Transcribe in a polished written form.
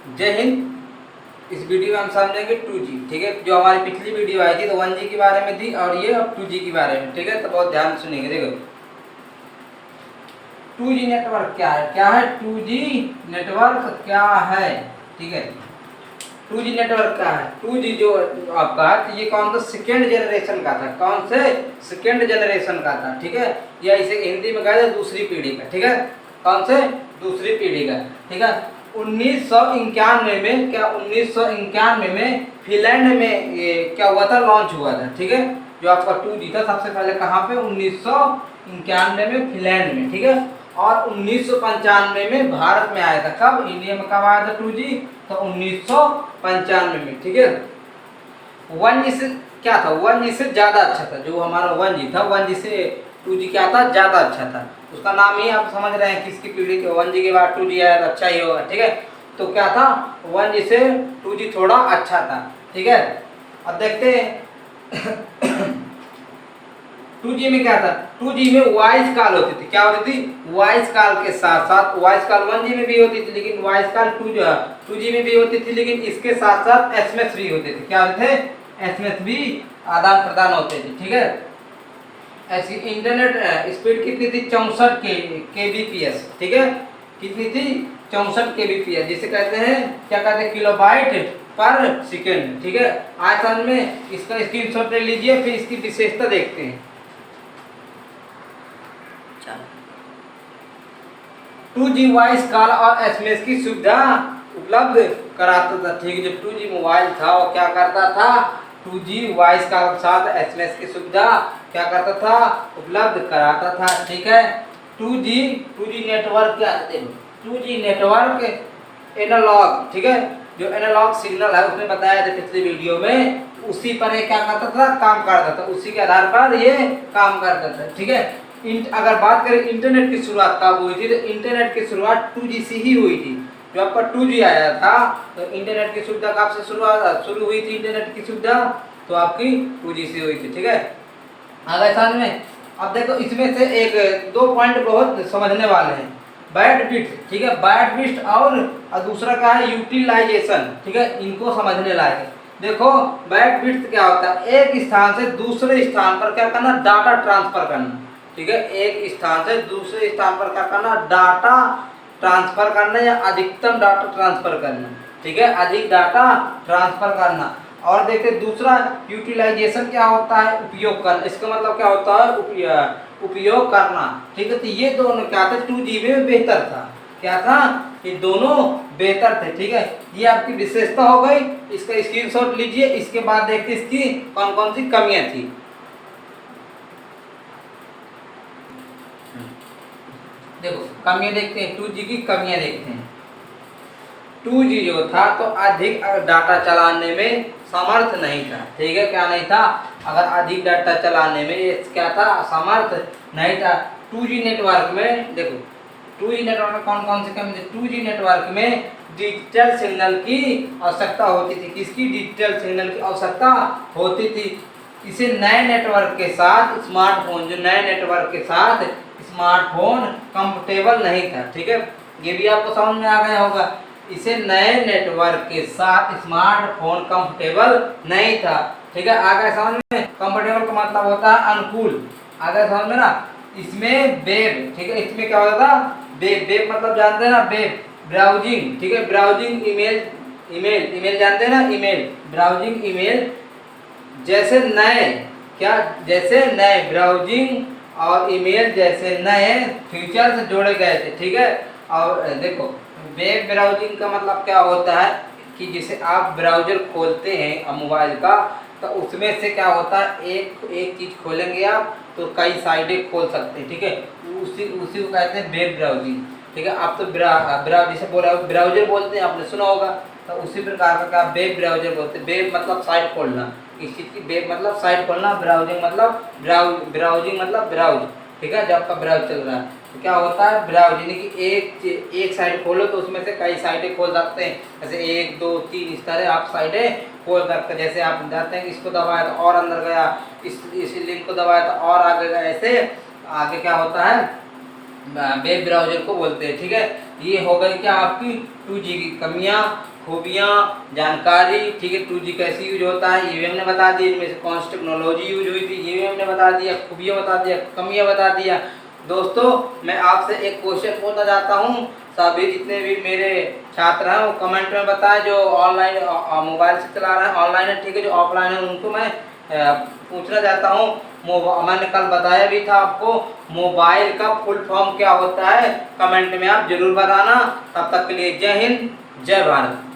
जय हिंद। इस वीडियो में हम समझेंगे 2G। ठीक है, जो हमारी पिछली वीडियो आई थी तो 1G के बारे में थी और ये अब 2G के बारे में। ठीक है, तो बहुत ध्यान सुनेंगे। देखो 2G नेटवर्क क्या है, 2G नेटवर्क क्या है। ठीक है, 2G नेटवर्क क्या है। 2G जो आपका है तो ये कौन सा सेकेंड जनरेशन का था, कौन से सेकेंड जनरेशन का था। ठीक है, या इसे हिंदी में कहा जाए दूसरी पीढ़ी का। ठीक है, कौन से दूसरी पीढ़ी का। ठीक है, 1991 में क्या 1991 में फिनलैंड में ये क्या हुआ था, लॉन्च हुआ था। ठीक है, जो आपका 2G था सबसे पहले कहाँ पे, 1991 में फिनलैंड में। ठीक है, और 1995 में भारत में आया था। कब, इंडिया में कब आया था 2G, तो 1995 में। ठीक है, 1G से क्या था, 1G से ज़्यादा अच्छा था। जो हमारा 1G था, 1G से 2G क्या था, ज़्यादा अच्छा था। उसका नाम ही आप समझ रहे हैं किसकी पीढ़ी के, 1G के बाद 2G आया तो अच्छा ही होगा। ठीक है, तो क्या था, 1G से 2G थोड़ा अच्छा था। ठीक है, अब देखते हैं 2G में क्या था। 2G में वॉइस कॉल होती थी। क्या होती थी, वॉइस कॉल के साथ साथ वॉइस कॉल 1G में भी होती थी, लेकिन वॉइस कॉल 2G में भी होती थी, लेकिन इसके साथ साथ SMS भी होते थे। क्या होते थे, SMS भी आदान प्रदान होते थे। ठीक है, ऐसी इंटरनेट स्पीड कितनी थी, 64 kbps। ठीक है, कितनी थी, 64 kbps, जिसे कहते हैं क्या कहते हैं, किलोबाइट पर सेकेंड। ठीक है, आज समझ में इसका स्क्रीनशॉट ले लीजिए, फिर इसकी विशेषता देखते हैं। 2G वॉइस कॉल और SMS की सुविधा उपलब्ध कराता था। ठीक है, जब 2G मोबाइल था वो क्या करता था, 2G वॉइस कॉल के साथ SMS की सुविधा क्या करता था, उपलब्ध कराता था। ठीक है, 2G नेटवर्क क्या है, 2G नेटवर्क एनालॉग। ठीक है, जो एनालॉग सिग्नल है उसने बताया था पिछली वीडियो में, उसी पर ये क्या करता था, काम करता था, उसी के आधार पर ये काम करता था। ठीक है, अगर बात करें इंटरनेट की शुरुआत कब हुई थी, तो इंटरनेट की शुरुआत 2G से ही हुई थी। जो आपका 2G आया था तो इंटरनेट की सुविधा कब से शुरू हुई थी, इंटरनेट की सुविधा तो आपकी 2G से हुई थी। ठीक है, आगे समझ में। अब देखो इसमें से एक दो पॉइंट बहुत समझने वाले हैं, बैंडविड्थ। ठीक है, बैंडविड्थ और दूसरा क्या है, यूटिलाइजेशन। ठीक है, इनको समझने लायक है। देखो बैंडविड्थ क्या होता है, एक स्थान से दूसरे स्थान पर क्या करना, डाटा ट्रांसफर करना। ठीक है, एक स्थान से दूसरे स्थान पर क्या करना, डाटा ट्रांसफर करना या अधिकतम डाटा ट्रांसफर करना। ठीक है, अधिक डाटा ट्रांसफर करना। और देखते दूसरा यूटिलाइजेशन क्या होता है, उपयोग करना। इसका मतलब क्या होता है, उपयोग करना। ठीक है, तो ये दोनों क्या थे, 2G में बेहतर था। क्या था, ये दोनों बेहतर थे। ठीक है, ये आपकी विशेषता हो गई। इसका स्क्रीनशॉट लीजिए, इसके बाद देखते इसकी कौन कौन सी कमियां थी। देखो कमियां देखते हैं, 2G की कमियां देखते हैं। 2G जो था तो अधिक डाटा चलाने में समर्थ नहीं था। ठीक है, क्या नहीं था, अगर अधिक डाटा चलाने में ये क्या था, समर्थ नहीं था। 2G नेटवर्क में देखो, 2G नेटवर्क में कौन कौन से कमी थी, 2G नेटवर्क में डिजिटल सिग्नल की आवश्यकता होती थी। किसकी, डिजिटल सिग्नल की आवश्यकता होती थी। इसे नए नेटवर्क के साथ स्मार्टफोन, जो नए नेटवर्क के साथ स्मार्टफोन कंफर्टेबल नहीं था। ठीक है, ये भी आपको समझ में आ गया होगा। इसे नए नेटवर्क के साथ स्मार्टफोन कंफर्टेबल नहीं था। ठीक है, आगे समझ में, कंफर्टेबल का मतलब होता है अनुकूल। आगे समझ में ना, इसमें वेब। ठीक है, इसमें क्या होता था, वेब। वेब मतलब जानते हैं ना, वेब ब्राउजिंग। ठीक है, ब्राउजिंग ईमेल, ईमेल जानते हैं ना, ईमेल, ब्राउजिंग ईमेल जैसे नए, क्या जैसे नए ब्राउजिंग और ईमेल जैसे नए फीचर्स जोड़े गए थे। ठीक है, और देखो वेब ब्राउजिंग का मतलब क्या होता है कि जैसे आप ब्राउजर खोलते हैं मोबाइल का, तो उसमें से क्या होता है, एक चीज़ खोलेंगे आप तो कई साइडें खोल सकते हैं। ठीक है, उसी उसी को कहते हैं वेब ब्राउजिंग। ठीक है, आप तो जैसे बोला ब्राउजर बोलते हैं, आपने सुना होगा, तो उसी प्रकार का क्या वेब ब्राउजर बोलते हैं। वेब मतलब साइट खोलना, इस चीज़ की वेब मतलब साइट खोलना, ब्राउजिंग मतलब ब्राउजिंग मतलब ब्राउज। ठीक है, जब आपका ब्राउज चल रहा है तो क्या होता है, ब्राउज यानी कि एक साइट खोलो तो उसमें से कई साइटें खोल सकते हैं। जैसे 1 2 3 इस तरह आप साइटें खोल सकते हैं। जैसे आप जाते हैं, इसको दबाया तो और अंदर गया, इस लिंक को दबाया तो और आगे गया, ऐसे आगे क्या होता है, वेब ब्राउजर को बोलते हैं। ठीक है, ये हो गई क्या आपकी 2G की कमियां। खूबियाँ, जानकारी, ठीक है, 2G कैसे यूज होता है ये भी हमने बता दी, इनमें से कौन सी टेक्नोलॉजी यूज हुई थी ये भी हमने बता दिया, खूबियाँ बता दिया, कमियाँ बता दिया। दोस्तों मैं आपसे एक क्वेश्चन पूछना चाहता हूँ, सभी जितने भी मेरे छात्र हैं वो कमेंट में बताएं, जो ऑनलाइन मोबाइल से चला रहे हैं ऑनलाइन है, ठीक है, जो ऑफलाइन है उनको मैं पूछना चाहता हूँ, मैंने कल बताया भी था आपको, मोबाइल का फुल फॉर्म क्या होता है, कमेंट में आप जरूर बताना। तब तक के लिए जय हिंद, जय भारत।